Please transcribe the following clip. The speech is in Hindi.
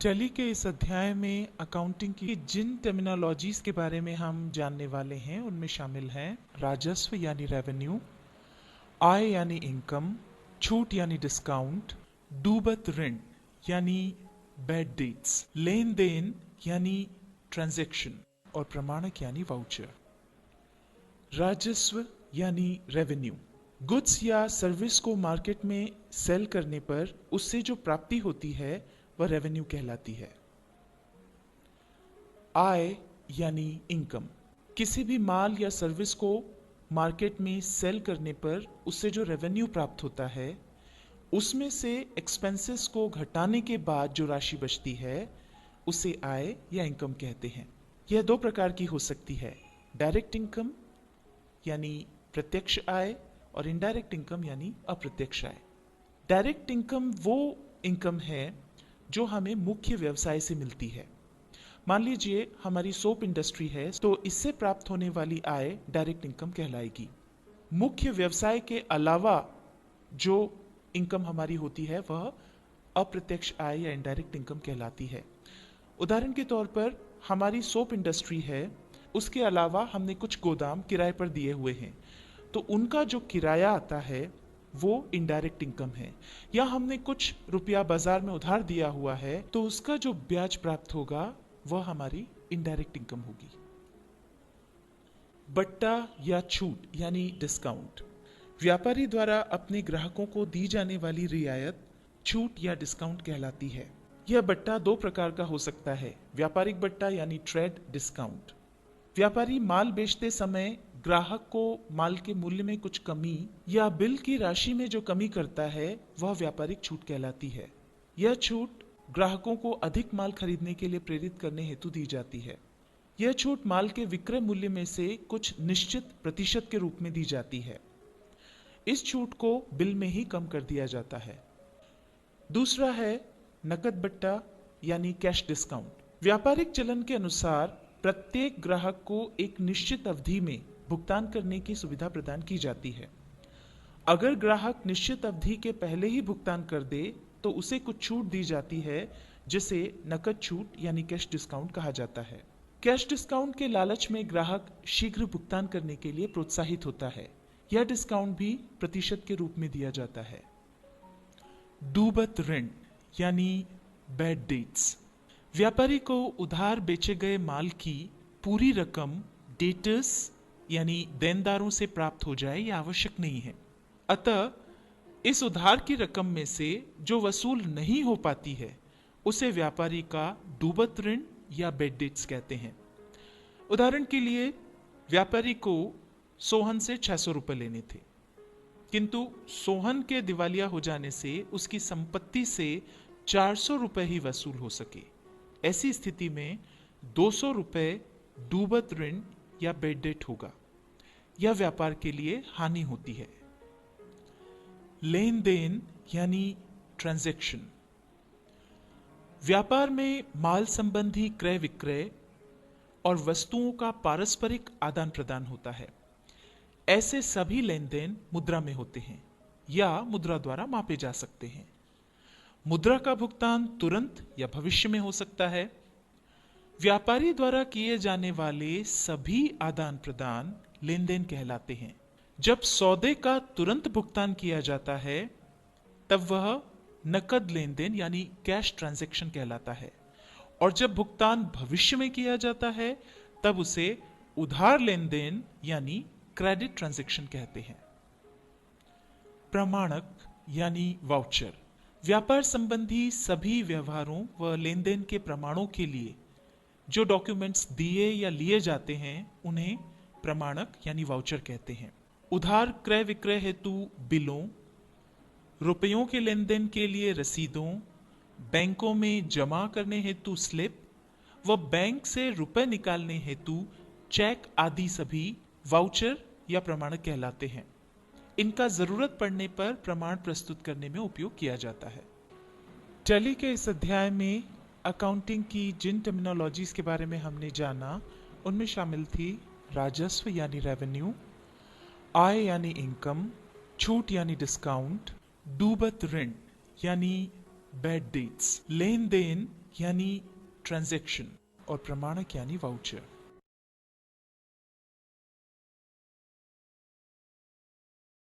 टैली के इस अध्याय में अकाउंटिंग की जिन टर्मिनोलॉजीज के बारे में हम जानने वाले हैं उनमें शामिल हैं राजस्व यानी रेवेन्यू, आय यानी इनकम, छूट यानी डिस्काउंट, डूबत ऋण यानी बैड डेट्स, लेन देन यानी ट्रांजैक्शन और प्रमाणक यानी वाउचर। राजस्व यानी रेवेन्यू, गुड्स या सर्विस को मार्केट में सेल करने पर उससे जो प्राप्ति होती है वह रेवेन्यू कहलाती है। आय यानी इनकम, किसी भी माल या सर्विस को मार्केट में सेल करने पर उससे जो रेवेन्यू प्राप्त होता है उसमें से एक्सपेंसेस को घटाने के बाद जो राशि बचती है उसे आय या इनकम कहते हैं। यह दो प्रकार की हो सकती है, डायरेक्ट इनकम यानी प्रत्यक्ष आय और इनडायरेक्ट इनकम यानी अप्रत्यक्ष आय। डायरेक्ट इनकम वो इनकम है जो हमें मुख्य व्यवसाय से मिलती है। मान लीजिए हमारी सोप इंडस्ट्री है तो इससे प्राप्त होने वाली आय डायरेक्ट इनकम कहलाएगी। मुख्य व्यवसाय के अलावा जो इनकम हमारी होती है वह अप्रत्यक्ष आय या इनडायरेक्ट इनकम कहलाती है। उदाहरण के तौर पर हमारी सोप इंडस्ट्री है, उसके अलावा हमने कुछ गोदाम किराए पर दिए हुए हैं तो उनका जो किराया आता है वो इनडायरेक्ट इनकम है। या हमने कुछ रुपया बाजार में उधार दिया हुआ है तो उसका जो ब्याज प्राप्त होगा वह हमारी इनडायरेक्ट इनकम होगी। बट्टा या छूट यानी डिस्काउंट, व्यापारी द्वारा अपने ग्राहकों को दी जाने वाली रियायत छूट या डिस्काउंट कहलाती है। यह बट्टा दो प्रकार का हो सकता है, व्यापारिक बट्टा यानी ट्रेड डिस्काउंट। व्यापारी माल बेचते समय ग्राहक को माल के मूल्य में कुछ कमी या बिल की राशि में जो कमी करता है वह व्यापारिक छूट कहलाती है। यह छूट ग्राहकों को अधिक माल खरीदने के लिए प्रेरित करने हेतु दी जाती है। यह छूट माल के विक्रय मूल्य में से कुछ निश्चित प्रतिशत के रूप में दी जाती है। इस छूट को बिल में ही कम कर दिया जाता है। दूसरा है नकद बट्टा यानी कैश डिस्काउंट। व्यापारिक चलन के अनुसार प्रत्येक ग्राहक को एक निश्चित अवधि में भुगतान करने की सुविधा प्रदान की जाती है। अगर ग्राहक निश्चित अवधि के पहले ही भुगतान कर दे तो उसे कुछ छूट दी जाती है जिसे नकद छूट यानी कैश डिस्काउंट कहा जाता है। कैश डिस्काउंट के लालच में ग्राहक शीघ्र भुगतान करने के लिए प्रोत्साहित होता है। यह डिस्काउंट भी प्रतिशत के रूप में दिया जाता है। डूबत ऋण यानी बैड डेट्स, व्यापारी को उधार बेचे गए माल की पूरी रकम डेटर्स यानी देनदारों से प्राप्त हो जाए यह आवश्यक नहीं है। अतः इस उधार की रकम में से जो वसूल नहीं हो पाती है उसे व्यापारी का डूबत ऋण या बैड डेट्स कहते हैं। उदाहरण के लिए व्यापारी को सोहन से 600 रुपए लेने थे, किंतु सोहन के दिवालिया हो जाने से उसकी संपत्ति से 400 रुपए ही वसूल हो सके। ऐसी स्थिति में 200 रुपए डूबत ऋण या बैड डेट होगा। यह व्यापार के लिए हानि होती है। लेन देन यानी ट्रांजैक्शन, व्यापार में माल संबंधी क्रय विक्रय और वस्तुओं का पारस्परिक आदान प्रदान होता है। ऐसे सभी लेन देन मुद्रा में होते हैं या मुद्रा द्वारा मापे जा सकते हैं। मुद्रा का भुगतान तुरंत या भविष्य में हो सकता है। व्यापारी द्वारा किए जाने वाले सभी आदान प्रदान लेन देन कहलाते हैं। जब सौदे का तुरंत भुगतान किया जाता है तब वह नकद लेन देन यानी कैश ट्रांजैक्शन कहलाता है, और जब भुगतान भविष्य में किया जाता है तब उसे उधार लेन देन यानी क्रेडिट ट्रांजैक्शन कहते हैं। प्रमाणक यानी वाउचर, व्यापार संबंधी सभी व्यवहारों व लेन देन के प्रमाणों के लिए जो डॉक्यूमेंट्स दिए या लिए जाते हैं उन्हें प्रमाणक यानी वाउचर कहते हैं। उधार क्रय विक्रय हेतु बिलों, रुपयों के लेन देन के लिए रसीदों, बैंकों में जमा करने हेतु स्लिप व बैंक से रुपए निकालने हेतु चेक आदि सभी वाउचर या प्रमाणक कहलाते हैं। इनका जरूरत पड़ने पर प्रमाण प्रस्तुत करने में उपयोग किया जाता है। टैली के इस अध्याय में अकाउंटिंग की जिन टर्मिनोलॉजीज के बारे में हमने जाना उनमें शामिल थी राजस्व यानी रेवेन्यू, आय यानी इनकम, छूट यानी डिस्काउंट, डूबत ऋण यानी बैड डेट्स, लेन देन यानी ट्रांजैक्शन और प्रमाणक यानी वाउचर।